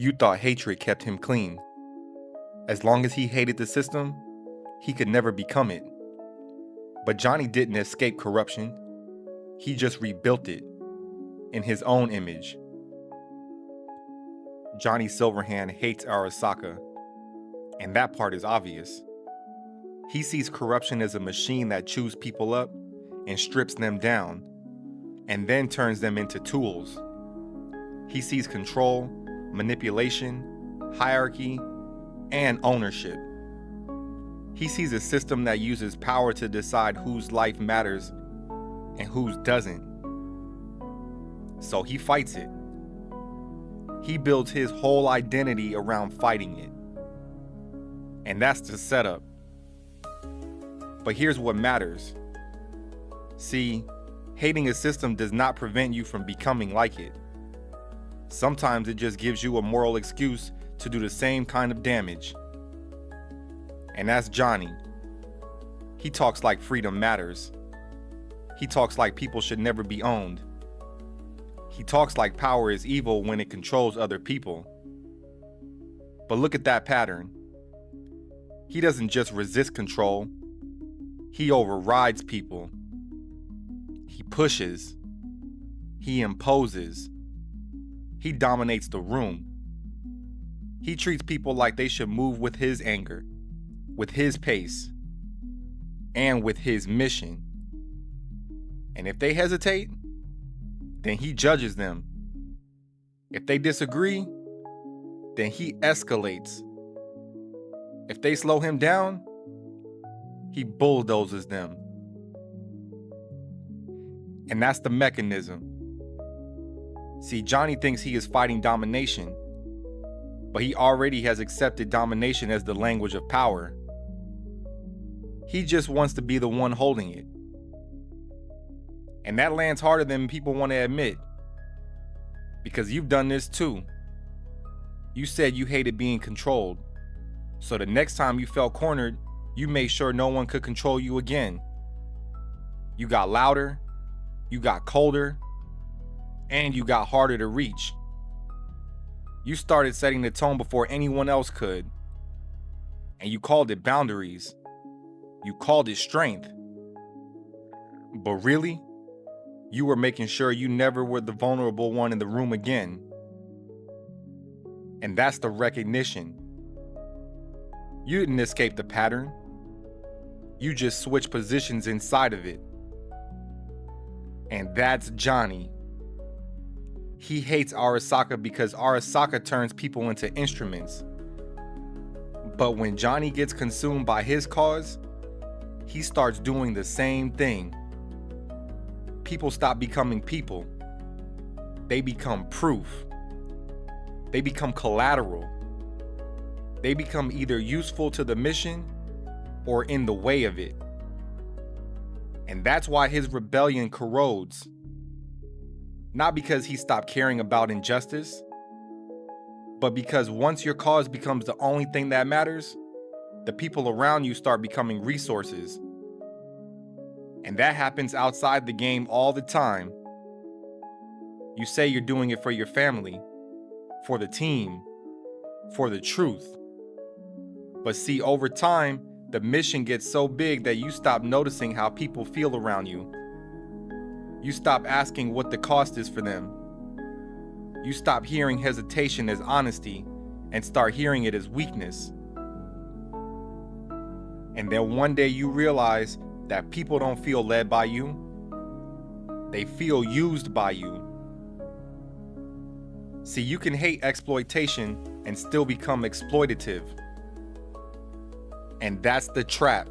You thought hatred kept him clean. As long as he hated the system, he could never become it. But Johnny didn't escape corruption. He just rebuilt it in his own image. Johnny Silverhand hates Arasaka, and that part is obvious. He sees corruption as a machine that chews people up and strips them down, and then turns them into tools. He sees control, manipulation, hierarchy, and ownership. He sees a system that uses power to decide whose life matters and whose doesn't. So he fights it. He builds his whole identity around fighting it. And that's the setup. But here's what matters. See, hating a system does not prevent you from becoming like it. Sometimes it just gives you a moral excuse to do the same kind of damage. And that's Johnny. He talks like freedom matters. He talks like people should never be owned. He talks like power is evil when it controls other people. But look at that pattern. He doesn't just resist control. He overrides people. He pushes. He imposes. He dominates the room. He treats people like they should move with his anger, with his pace, and with his mission. And if they hesitate, then he judges them. If they disagree, then he escalates. If they slow him down, he bulldozes them. And that's the mechanism. See, Johnny thinks he is fighting domination, but he already has accepted domination as the language of power. He just wants to be the one holding it. And that lands harder than people want to admit. Because you've done this too. You said you hated being controlled. So the next time you felt cornered, you made sure no one could control you again. You got louder, you got colder, and you got harder to reach. You started setting the tone before anyone else could. And you called it boundaries. You called it strength. But really, you were making sure you never were the vulnerable one in the room again. And that's the recognition. You didn't escape the pattern. You just switched positions inside of it. And that's Johnny. He hates Arasaka because Arasaka turns people into instruments. But when Johnny gets consumed by his cause, he starts doing the same thing. People stop becoming people. They become proof. They become collateral. They become either useful to the mission or in the way of it. And that's why his rebellion corrodes. Not because he stopped caring about injustice, but because once your cause becomes the only thing that matters, the people around you start becoming resources. And that happens outside the game all the time. You say you're doing it for your family, for the team, for the truth. But see, over time, the mission gets so big that you stop noticing how people feel around you. You stop asking what the cost is for them. You stop hearing hesitation as honesty and start hearing it as weakness. And then one day you realize that people don't feel led by you. They feel used by you. See, you can hate exploitation and still become exploitative. And that's the trap.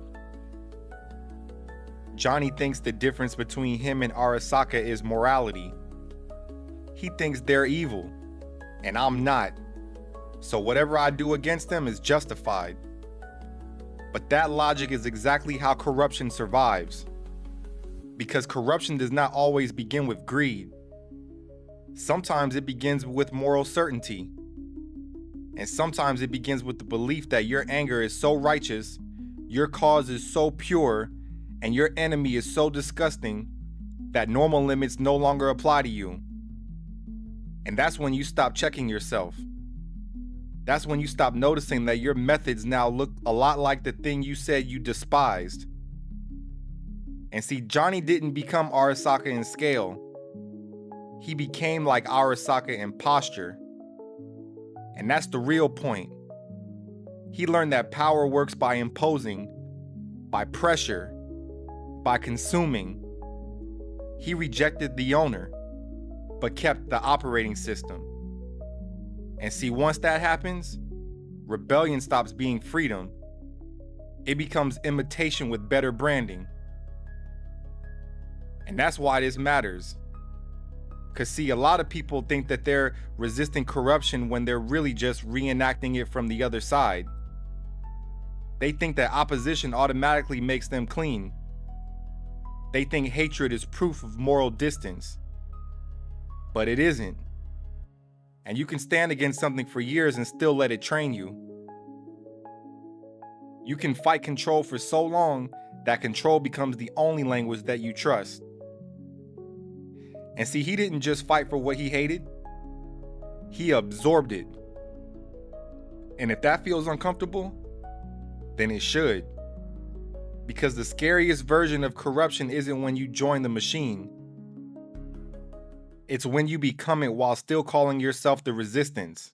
Johnny thinks the difference between him and Arasaka is morality. He thinks they're evil, and I'm not. So whatever I do against them is justified. But that logic is exactly how corruption survives. Because corruption does not always begin with greed. Sometimes it begins with moral certainty. And sometimes it begins with the belief that your anger is so righteous, your cause is so pure, and your enemy is so disgusting that normal limits no longer apply to you. And that's when you stop checking yourself. That's when you stop noticing that your methods now look a lot like the thing you said you despised. And see, Johnny didn't become Arasaka in scale. He became like Arasaka in posture. And that's the real point. He learned that power works by imposing, by pressure, by consuming. He rejected the owner, but kept the operating system. And see, once that happens, rebellion stops being freedom. It becomes imitation with better branding. And that's why this matters. Because see, a lot of people think that they're resisting corruption when they're really just reenacting it from the other side. They think that opposition automatically makes them clean. They think hatred is proof of moral distance. But it isn't. And you can stand against something for years and still let it train you. You can fight control for so long that control becomes the only language that you trust. And see, he didn't just fight for what he hated, he absorbed it. And if that feels uncomfortable, then it should. Because the scariest version of corruption isn't when you join the machine. It's when you become it while still calling yourself the resistance.